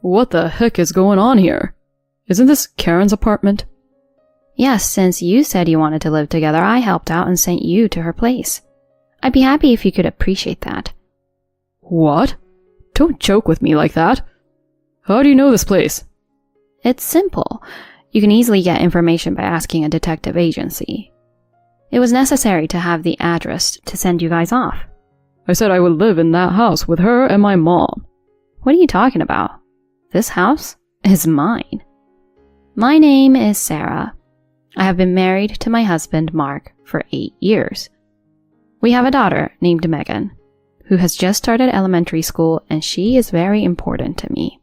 What the heck is going on here? Isn't this Karen's apartment? Yes, since you said you wanted to live together, I helped out and sent you to her place. I'd be happy if you could appreciate that. What? Don't joke with me like that. How do you know this place? It's simple. You can easily get information by asking a detective agency. It was necessary to have the address to send you guys off. I said I would live in that house with her and my mom. What are you talking about? This house is mine. My name is Sarah. I have been married to my husband, Mark, for 8 years. We have a daughter named Megan, who has just started elementary school, and she is very important to me.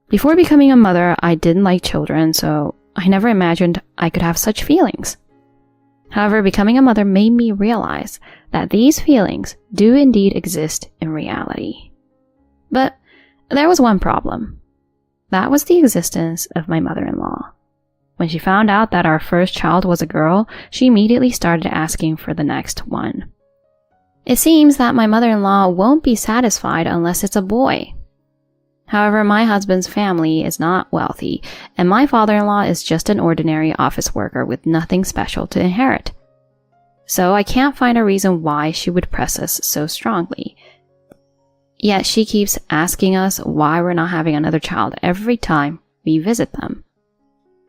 Before becoming a mother, I didn't like children, so I never imagined I could have such feelings. However, becoming a mother made me realize that these feelings do indeed exist in reality. But there was one problem. That was the existence of my mother-in-law. When she found out that our first child was a girl, she immediately started asking for the next one. It seems that my mother-in-law won't be satisfied unless it's a boy. However, my husband's family is not wealthy, and my father-in-law is just an ordinary office worker with nothing special to inherit. So I can't find a reason why she would press us so strongly. Yet she keeps asking us why we're not having another child every time we visit them.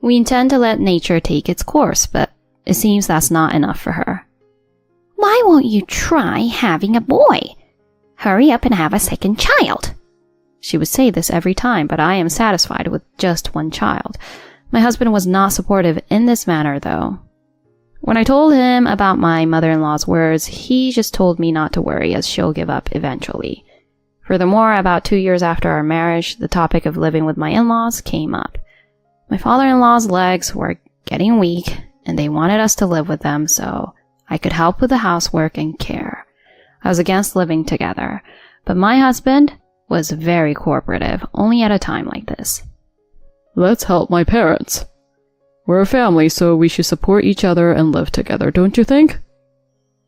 We intend to let nature take its course, but it seems that's not enough for her. Why won't you try having a boy? Hurry up and have a second child. She would say this every time, but I am satisfied with just one child. My husband was not supportive in this matter, though. When I told him about my mother-in-law's words, he just told me not to worry, as she'll give up eventually. Furthermore, about 2 years after our marriage, the topic of living with my in-laws came up. My father-in-law's legs were getting weak, and they wanted us to live with them so I could help with the housework and care. I was against living together, but my husband was very cooperative, only at a time like this. Let's help my parents. We're a family, so we should support each other and live together, don't you think?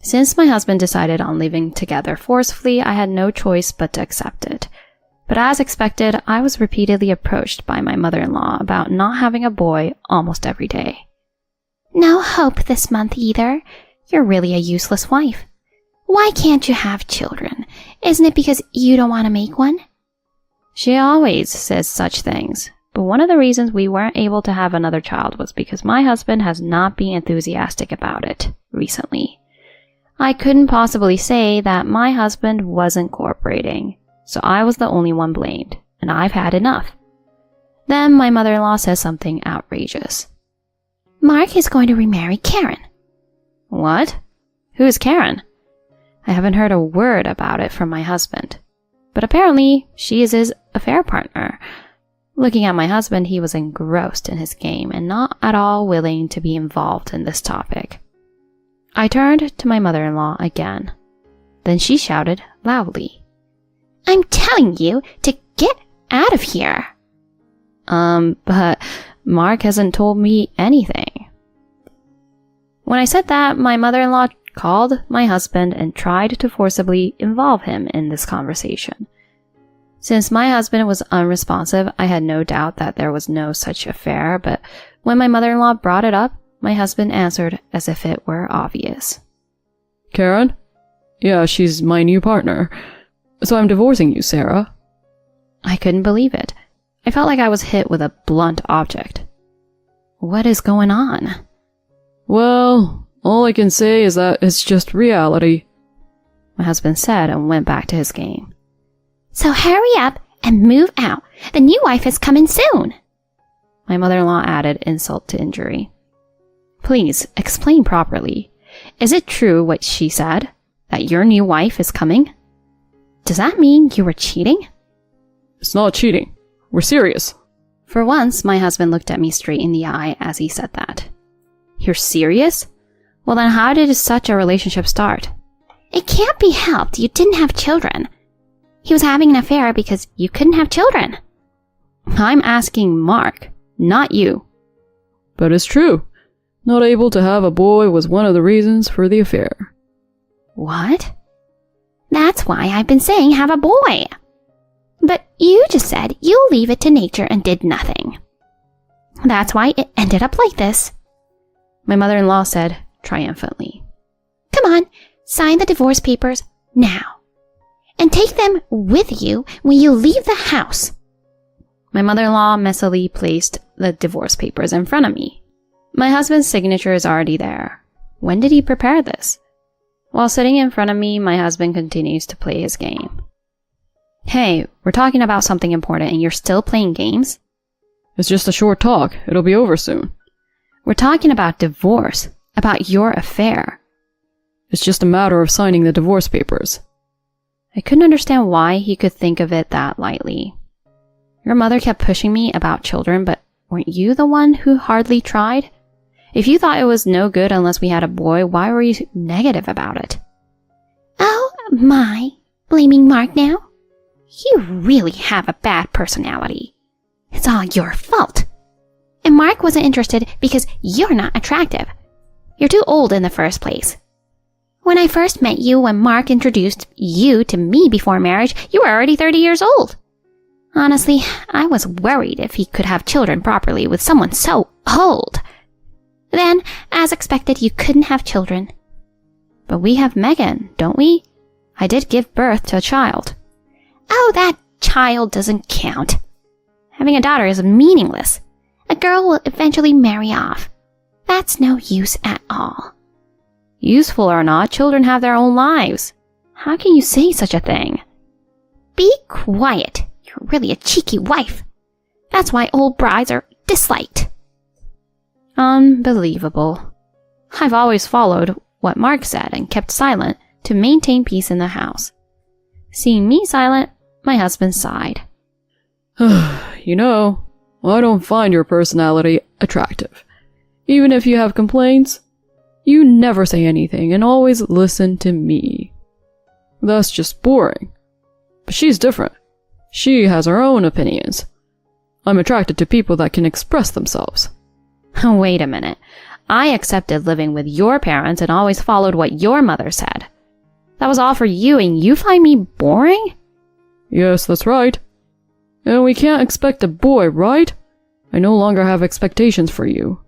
Since my husband decided on living together forcefully, I had no choice but to accept it. But as expected, I was repeatedly approached by my mother-in-law about not having a boy almost every day. No hope this month either. You're really a useless wife. Why can't you have children? Isn't it because you don't want to make one? She always says such things, but one of the reasons we weren't able to have another child was because my husband has not been enthusiastic about it recently. I couldn't possibly say that my husband wasn't cooperating, so I was the only one blamed, and I've had enough. Then my mother-in-law says something outrageous. Mark is going to remarry Karen. What? Who is Karen? I haven't heard a word about it from my husband, but apparently she is his affair partner. Looking at my husband, he was engrossed in his game and not at all willing to be involved in this topic. I turned to my mother-in-law again. Then she shouted loudly, I'm telling you to get out of here. But Mark hasn't told me anything. When I said that, my mother-in-law called my husband and tried to forcibly involve him in this conversation. Since my husband was unresponsive, I had no doubt that there was no such affair, but when my mother-in-law brought it up, my husband answered as if it were obvious. Karen? Yeah, she's my new partner. So I'm divorcing you, Sarah. I couldn't believe it. I felt like I was hit with a blunt object. What is going on? Well, all I can say is that it's just reality, my husband said and went back to his game. So hurry up and move out. The new wife is coming soon. My mother-in-law added insult to injury. Please, explain properly. Is it true what she said? That your new wife is coming? Does that mean you were cheating? It's not cheating. We're serious. For once, my husband looked at me straight in the eye as he said that. You're serious? Well then how did such a relationship start? It can't be helped. You didn't have children. He was having an affair because you couldn't have children. I'm asking Mark, not you. But it's true. Not able to have a boy was one of the reasons for the affair. What? That's why I've been saying have a boy. But you just said you'll leave it to nature and did nothing. That's why it ended up like this. My mother-in-law said triumphantly. Come on, sign the divorce papers now. And take them with you when you leave the house. My mother-in-law messily placed the divorce papers in front of me. My husband's signature is already there. When did he prepare this? While sitting in front of me, my husband continues to play his game. Hey, we're talking about something important and you're still playing games? It's just a short talk. It'll be over soon. We're talking about divorce, about your affair. It's just a matter of signing the divorce papers. I couldn't understand why he could think of it that lightly. Your mother kept pushing me about children, but weren't you the one who hardly tried? If you thought it was no good unless we had a boy, why were you negative about it? Oh my, blaming Mark now? You really have a bad personality. It's all your fault. And Mark wasn't interested because you're not attractive. You're too old in the first place. When I first met you, when Mark introduced you to me before marriage, you were already 30 years old. Honestly, I was worried if he could have children properly with someone so old. Then, as expected, you couldn't have children. But we have Megan, don't we? I did give birth to a child. Oh, that child doesn't count. Having a daughter is meaningless. A girl will eventually marry off. That's no use at all. Useful or not, children have their own lives. How can you say such a thing? Be quiet. You're really a cheeky wife. That's why old brides are disliked. Unbelievable. I've always followed what Mark said and kept silent to maintain peace in the house. Seeing me silent, my husband sighed. You know, I don't find your personality attractive. Even if you have complaints, you never say anything and always listen to me. That's just boring. But she's different. She has her own opinions. I'm attracted to people that can express themselves. Wait a minute. I accepted living with your parents and always followed what your mother said. That was all for you and you find me boring? Yes, that's right. And we can't expect a boy, right? I no longer have expectations for you.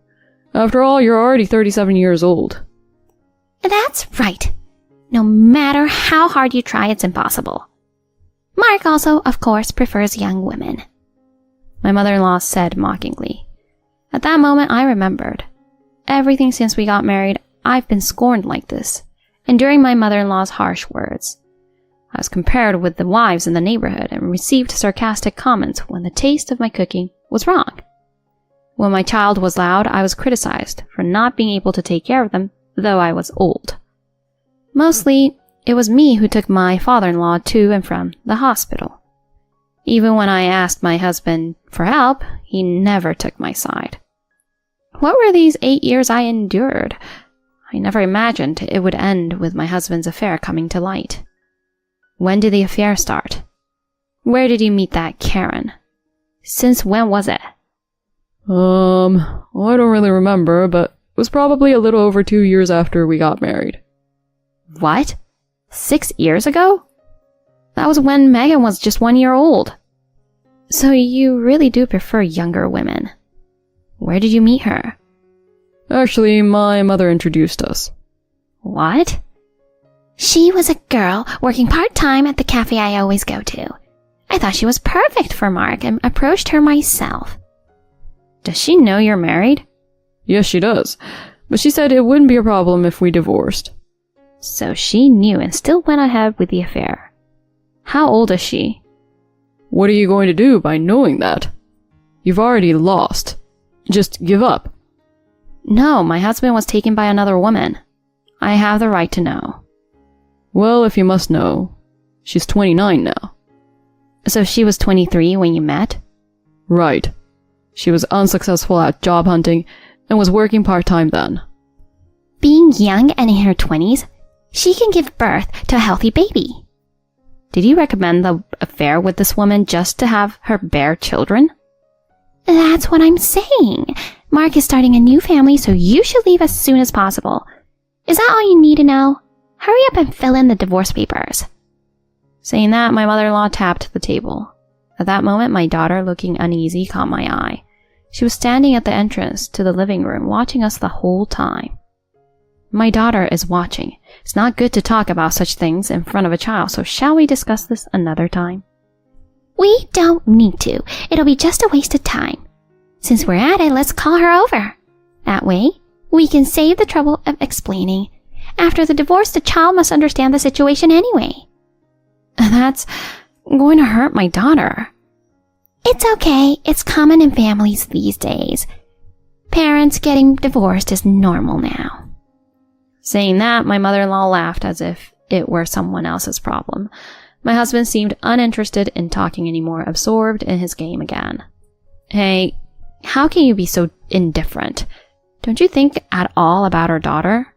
After all, you're already 37 years old. That's right. No matter how hard you try, it's impossible. Mark also, of course, prefers young women. My mother-in-law said mockingly. At that moment, I remembered. Everything since we got married, I've been scorned like this, enduring my mother-in-law's harsh words. I was compared with the wives in the neighborhood and received sarcastic comments when the taste of my cooking was wrong. When my child was loud, I was criticized for not being able to take care of them, though I was old. Mostly, it was me who took my father-in-law to and from the hospital. Even when I asked my husband for help, he never took my side. What were these 8 years I endured? I never imagined it would end with my husband's affair coming to light. When did the affair start? Where did you meet that Karen? Since when was it? I don't really remember, but it was probably a little over 2 years after we got married. What? 6 years ago? That was when Megan was just 1 year old. So you really do prefer younger women. Where did you meet her? Actually, my mother introduced us. What? She was a girl working part-time at the cafe I always go to. I thought she was perfect for Mark and approached her myself. Does she know you're married? Yes, she does. But she said it wouldn't be a problem if we divorced. So she knew and still went ahead with the affair. How old is she? What are you going to do by knowing that? You've already lost. Just give up. No, my husband was taken by another woman. I have the right to know. Well, if you must know, she's 29 now. So she was 23 when you met? Right. She was unsuccessful at job hunting and was working part-time then. Being young and in her 20s, she can give birth to a healthy baby. Did you recommend the affair with this woman just to have her bear children? That's what I'm saying. Mark is starting a new family, so you should leave as soon as possible. Is that all you need to know? Hurry up and fill in the divorce papers. Saying that, my mother-in-law tapped the table. At that moment, my daughter, looking uneasy, caught my eye. She was standing at the entrance to the living room, watching us the whole time. My daughter is watching. It's not good to talk about such things in front of a child, so shall we discuss this another time? We don't need to. It'll be just a waste of time. Since we're at it, let's call her over. That way, we can save the trouble of explaining. After the divorce, the child must understand the situation anyway. That's going to hurt my daughter. It's okay. It's common in families these days. Parents getting divorced is normal now. Saying that, my mother-in-law laughed as if it were someone else's problem. My husband seemed uninterested in talking anymore, absorbed in his game again. Hey, how can you be so indifferent? Don't you think at all about our daughter?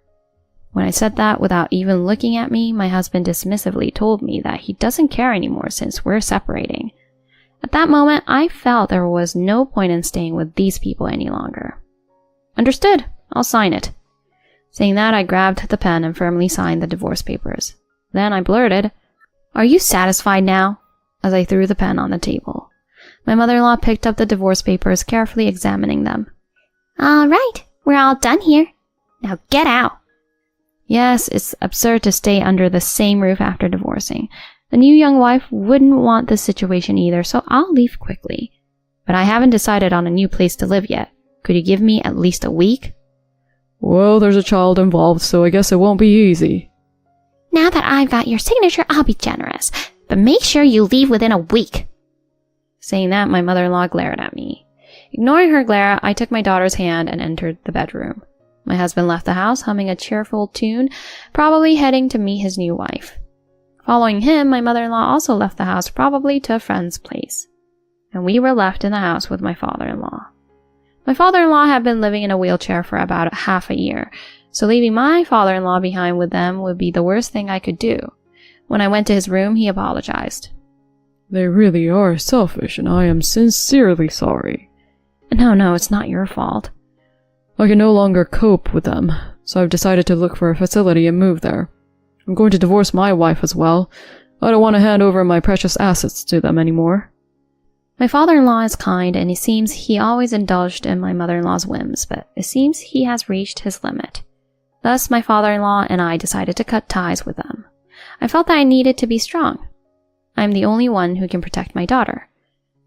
When I said that without even looking at me, my husband dismissively told me that he doesn't care anymore since we're separating. At that moment, I felt there was no point in staying with these people any longer. Understood. I'll sign it. Saying that, I grabbed the pen and firmly signed the divorce papers. Then I blurted, "Are you satisfied now?" as I threw the pen on the table. My mother-in-law picked up the divorce papers, carefully examining them. All right, we're all done here. Now get out. Yes, it's absurd to stay under the same roof after divorcing. The new young wife wouldn't want this situation either, so I'll leave quickly. But I haven't decided on a new place to live yet. Could you give me at least a week? Well, there's a child involved, so I guess it won't be easy. Now that I've got your signature, I'll be generous. But make sure you leave within a week. Saying that, my mother-in-law glared at me. Ignoring her glare, I took my daughter's hand and entered the bedroom. My husband left the house, humming a cheerful tune, probably heading to meet his new wife. Following him, my mother-in-law also left the house, probably to a friend's place. And we were left in the house with my father-in-law. My father-in-law had been living in a wheelchair for about half a year, so leaving my father-in-law behind with them would be the worst thing I could do. When I went to his room, he apologized. They really are selfish, and I am sincerely sorry. No, it's not your fault. I can no longer cope with them, so I've decided to look for a facility and move there. I'm going to divorce my wife as well. I don't want to hand over my precious assets to them anymore. My father-in-law is kind, and it seems he always indulged in my mother-in-law's whims, but it seems he has reached his limit. Thus, my father-in-law and I decided to cut ties with them. I felt that I needed to be strong. I'm the only one who can protect my daughter.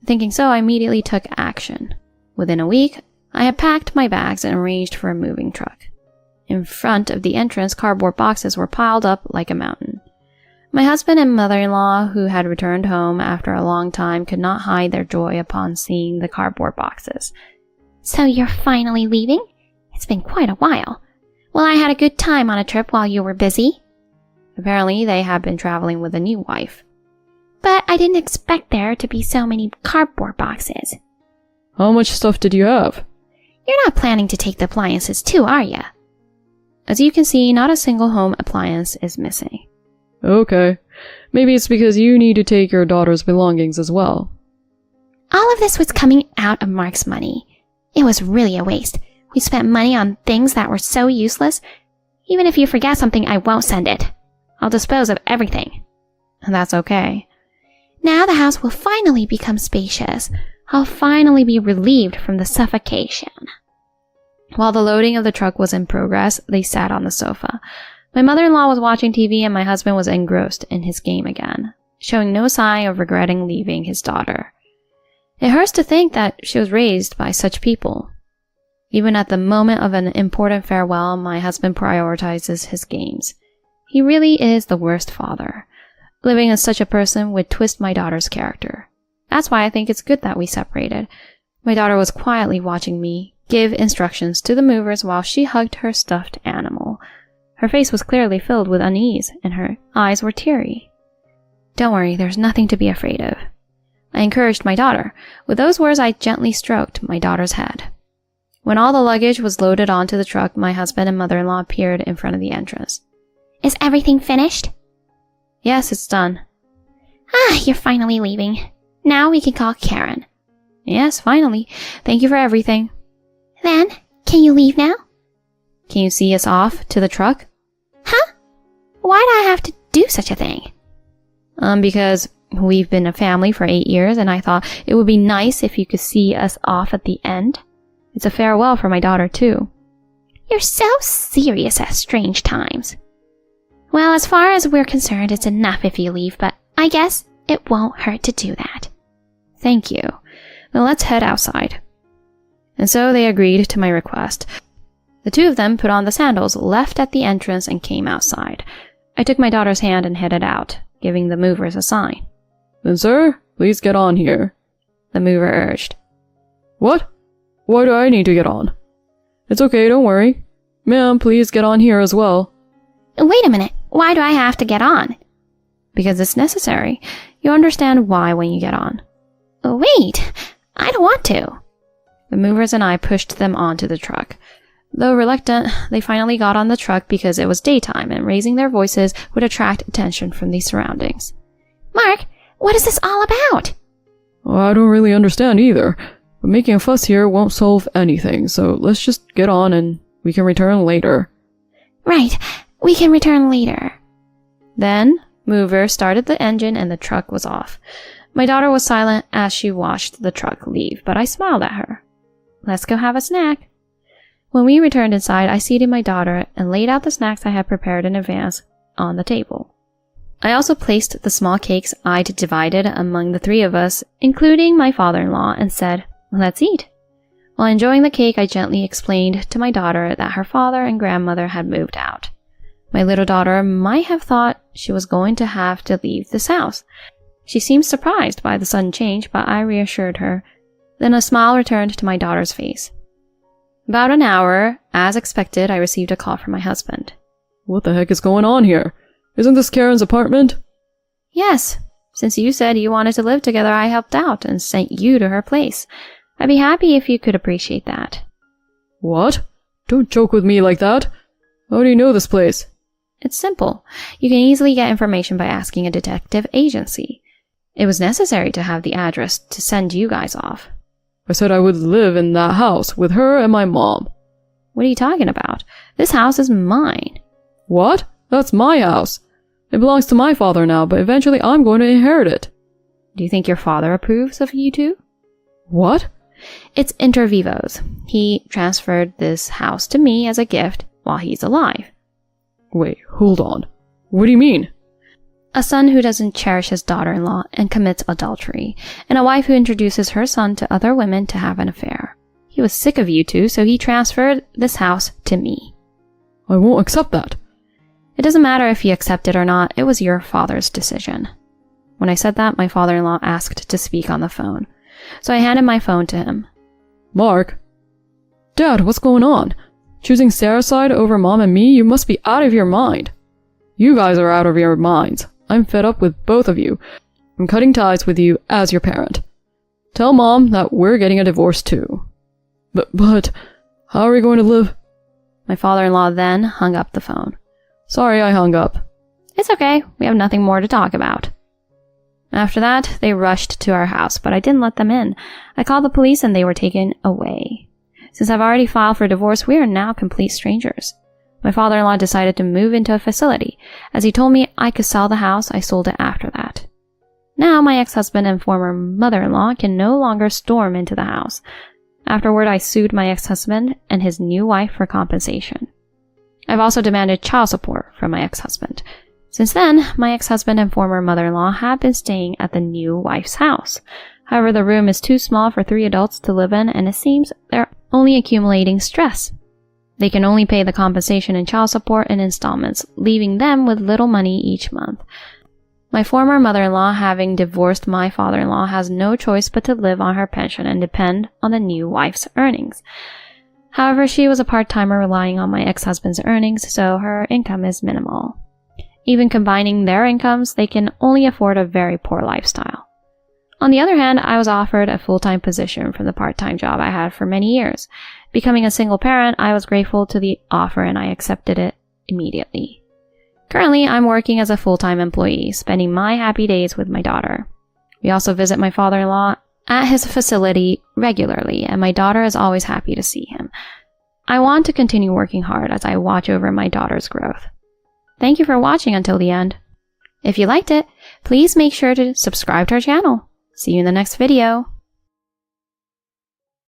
Thinking so, I immediately took action. Within a week, I had packed my bags and arranged for a moving truck. In front of the entrance, cardboard boxes were piled up like a mountain. My husband and mother-in-law, who had returned home after a long time, could not hide their joy upon seeing the cardboard boxes. So you're finally leaving? It's been quite a while. Well, I had a good time on a trip while you were busy. Apparently, they had been traveling with a new wife. But I didn't expect there to be so many cardboard boxes. How much stuff did you have? You're not planning to take the appliances too, are ya? As you can see, not a single home appliance is missing. Okay. Maybe it's because you need to take your daughter's belongings as well. All of this was coming out of Mark's money. It was really a waste. We spent money on things that were so useless. Even if you forget something, I won't send it. I'll dispose of everything. And that's okay. Now the house will finally become spacious. I'll finally be relieved from the suffocation. While the loading of the truck was in progress, they sat on the sofa. My mother-in-law was watching TV and my husband was engrossed in his game again, showing no sign of regretting leaving his daughter. It hurts to think that she was raised by such people. Even at the moment of an important farewell, my husband prioritizes his games. He really is the worst father. Living as such a person would twist my daughter's character. That's why I think it's good that we separated. My daughter was quietly watching me give instructions to the movers while she hugged her stuffed animal. Her face was clearly filled with unease, and her eyes were teary. Don't worry, there's nothing to be afraid of. I encouraged my daughter. With those words, I gently stroked my daughter's head. When all the luggage was loaded onto the truck, my husband and mother-in-law appeared in front of the entrance. Is everything finished? Yes, it's done. You're finally leaving. Now we can call Karen. Yes, finally. Thank you for everything. Then, can you leave now? Can you see us off to the truck? Huh? Why do I have to do such a thing? Because We've been a family for 8 years, and I thought it would be nice if you could see us off at the end. It's a farewell for my daughter, too. You're so serious at strange times. Well, as far as we're concerned, it's enough if you leave, but I guess it won't hurt to do that. Thank you. Now let's head outside. And so they agreed to my request. The two of them put on the sandals, left at the entrance, and came outside. I took my daughter's hand and headed out, giving the movers a sign. Then, sir, please get on here. The mover urged. What? Why do I need to get on? It's okay, don't worry. Ma'am, please get on here as well. Wait a minute. Why do I have to get on? Because it's necessary. You'll understand why when you get on. Wait. I don't want to. The movers and I pushed them onto the truck. Though reluctant, they finally got on the truck because it was daytime and raising their voices would attract attention from the surroundings. Mark, what is this all about? Well, I don't really understand either, but making a fuss here won't solve anything, so let's just get on and we can return later. Right, we can return later. Then, mover started the engine and the truck was off. My daughter was silent as she watched the truck leave, but I smiled at her. Let's go have a snack. When we returned inside, I seated my daughter and laid out the snacks I had prepared in advance on the table. I also placed the small cakes I'd divided among the three of us, including my father-in-law, and said, "Let's eat." While enjoying the cake, I gently explained to my daughter that her father and grandmother had moved out. My little daughter might have thought she was going to have to leave this house. She seemed surprised by the sudden change, but I reassured her. Then a smile returned to my daughter's face. About an hour, as expected, I received a call from my husband. What the heck is going on here? Isn't this Karen's apartment? Yes. Since you said you wanted to live together, I helped out and sent you to her place. I'd be happy if you could appreciate that. What? Don't joke with me like that. How do you know this place? It's simple. You can easily get information by asking a detective agency. It was necessary to have the address to send you guys off. I said I would live in that house with her and my mom. What are you talking about? This house is mine. What? That's my house. It belongs to my father now, but eventually I'm going to inherit it. Do you think your father approves of you two? What? It's inter vivos. He transferred this house to me as a gift while he's alive. Wait, hold on. What do you mean? A son who doesn't cherish his daughter-in-law and commits adultery, and a wife who introduces her son to other women to have an affair. He was sick of you two, so he transferred this house to me. I won't accept that. It doesn't matter if you accept it or not, it was your father's decision. When I said that, my father-in-law asked to speak on the phone, so I handed my phone to him. Mark? Dad, what's going on? Choosing Sarah's side over Mom and me? You must be out of your mind. You guys are out of your minds. I'm fed up with both of you. I'm cutting ties with you as your parent. Tell Mom that we're getting a divorce too. But, how are we going to live? My father-in-law then hung up the phone. Sorry I hung up. It's okay, we have nothing more to talk about. After that, they rushed to our house, but I didn't let them in. I called the police and they were taken away. Since I've already filed for divorce, we are now complete strangers. My father-in-law decided to move into a facility. As he told me I could sell the house, I sold it after that. Now my ex-husband and former mother-in-law can no longer storm into the house. Afterward, I sued my ex-husband and his new wife for compensation. I've also demanded child support from my ex-husband. Since then, my ex-husband and former mother-in-law have been staying at the new wife's house. However, the room is too small for 3 adults to live in, and it seems they're only accumulating stress. They can only pay the compensation and child support in installments, leaving them with little money each month. My former mother-in-law, having divorced my father-in-law, has no choice but to live on her pension and depend on the new wife's earnings. However, she was a part-timer relying on my ex-husband's earnings, so her income is minimal. Even combining their incomes, they can only afford a very poor lifestyle. On the other hand, I was offered a full-time position from the part-time job I had for many years. Becoming a single parent, I was grateful to the offer and I accepted it immediately. Currently, I'm working as a full-time employee, spending my happy days with my daughter. We also visit my father-in-law at his facility regularly, and my daughter is always happy to see him. I want to continue working hard as I watch over my daughter's growth. Thank you for watching until the end. If you liked it, please make sure to subscribe to our channel. See you in the next video.